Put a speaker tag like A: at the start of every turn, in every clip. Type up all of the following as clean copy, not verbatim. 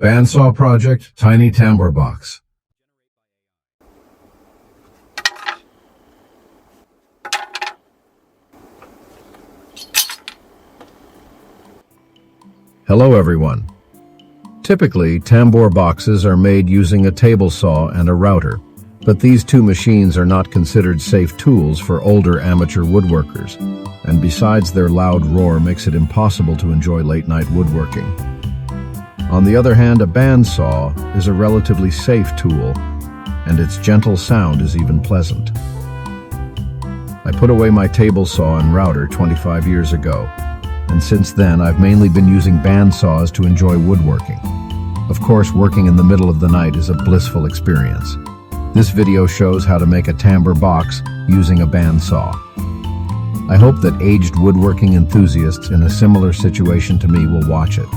A: Bandsaw project, tiny tambour box. Hello everyone. Typically, tambour boxes are made using a table saw and a router, but these two machines are not considered safe tools for older amateur woodworkers, and besides their loud roar makes it impossible to enjoy late-night woodworking. On the other hand, a bandsaw is a relatively safe tool, and its gentle sound is even pleasant. I put away my table saw and router 25 years ago, and since then I've mainly been using bandsaws to enjoy woodworking. Of course, working in the middle of the night is a blissful experience. This video shows how to make a tambour box using a bandsaw. I hope that aged woodworking enthusiasts in a similar situation to me will watch it.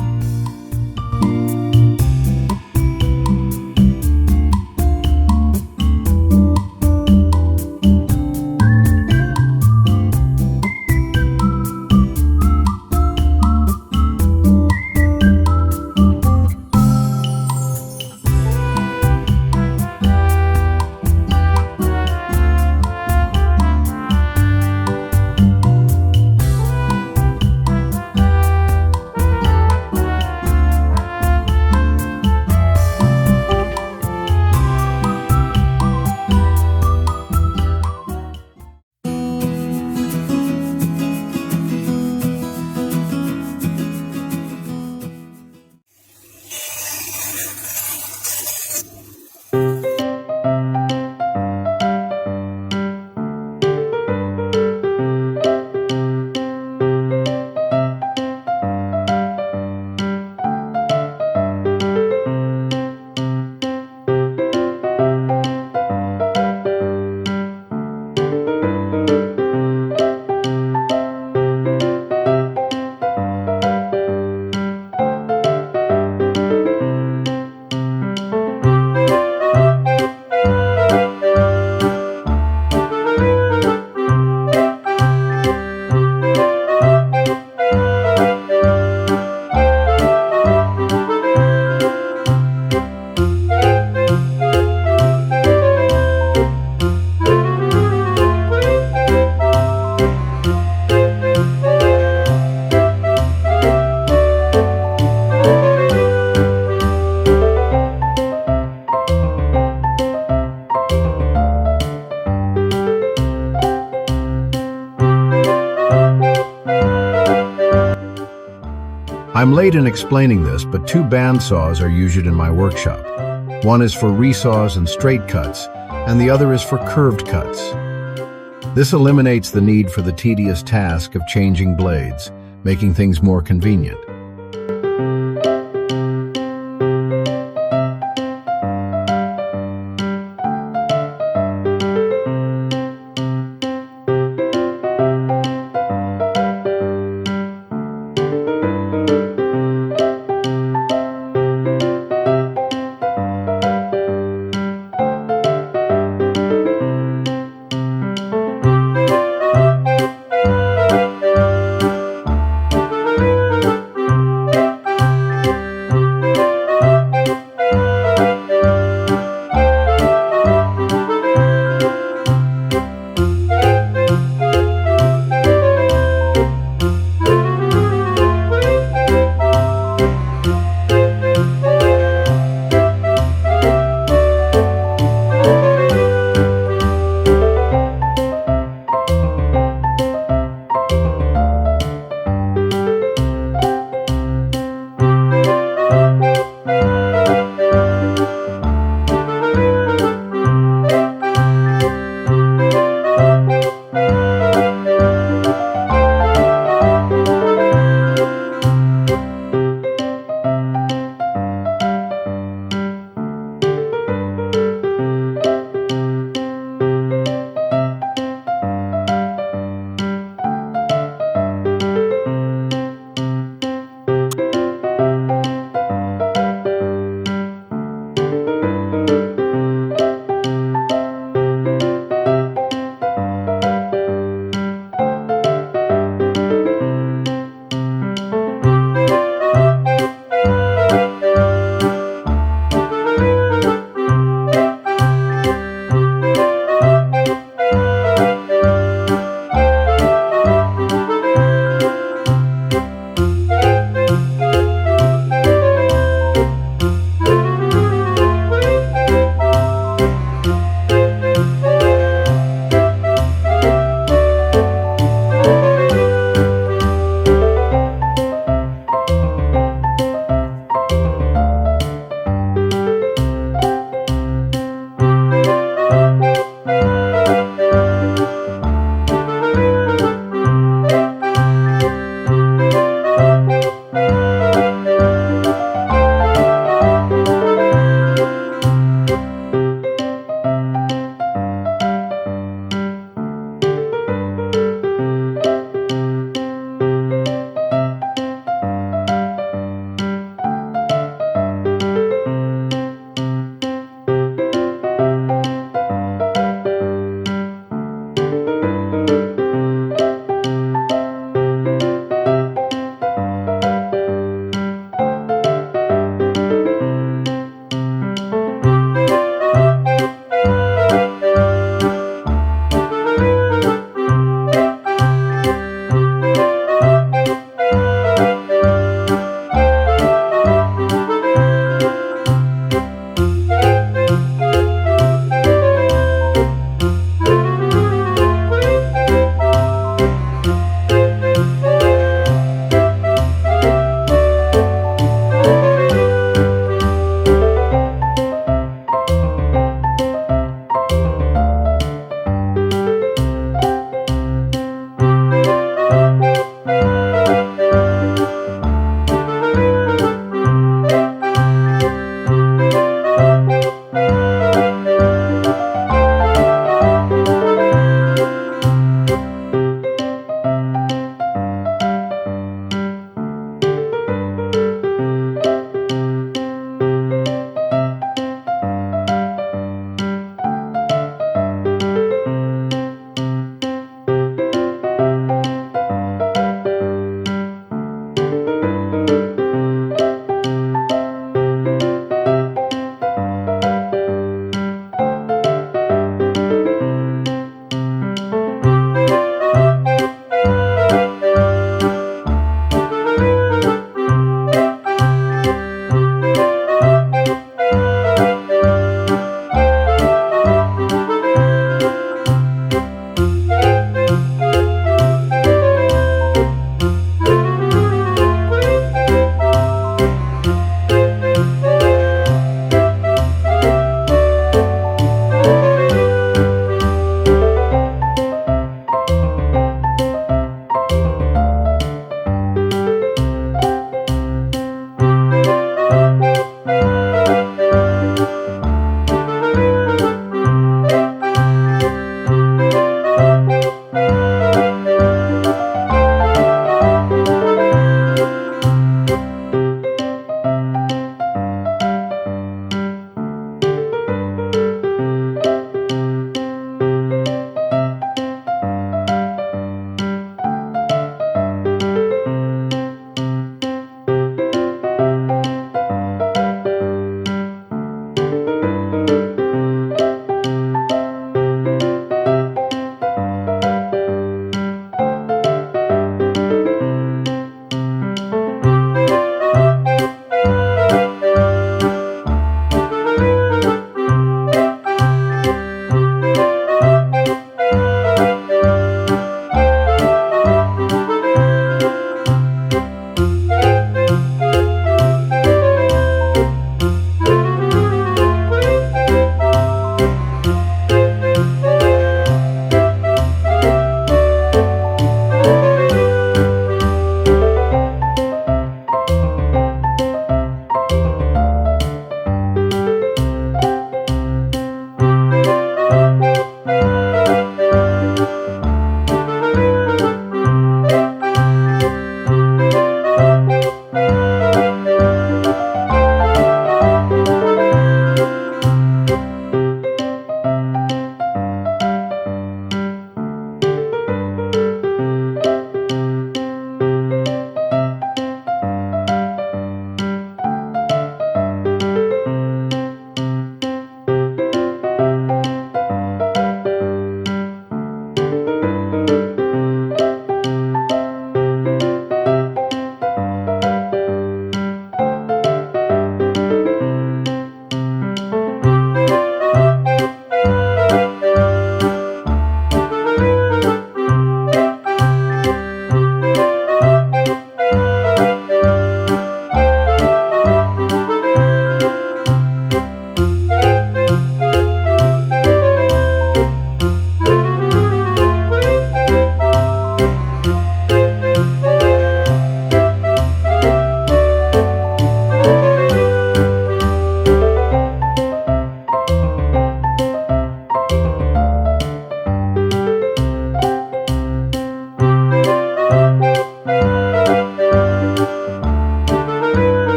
A: I'm late in explaining this, but two bandsaws are used in my workshop. One is for resaws and straight cuts, and the other is for curved cuts. This eliminates the need for the tedious task of changing blades, making things more convenient.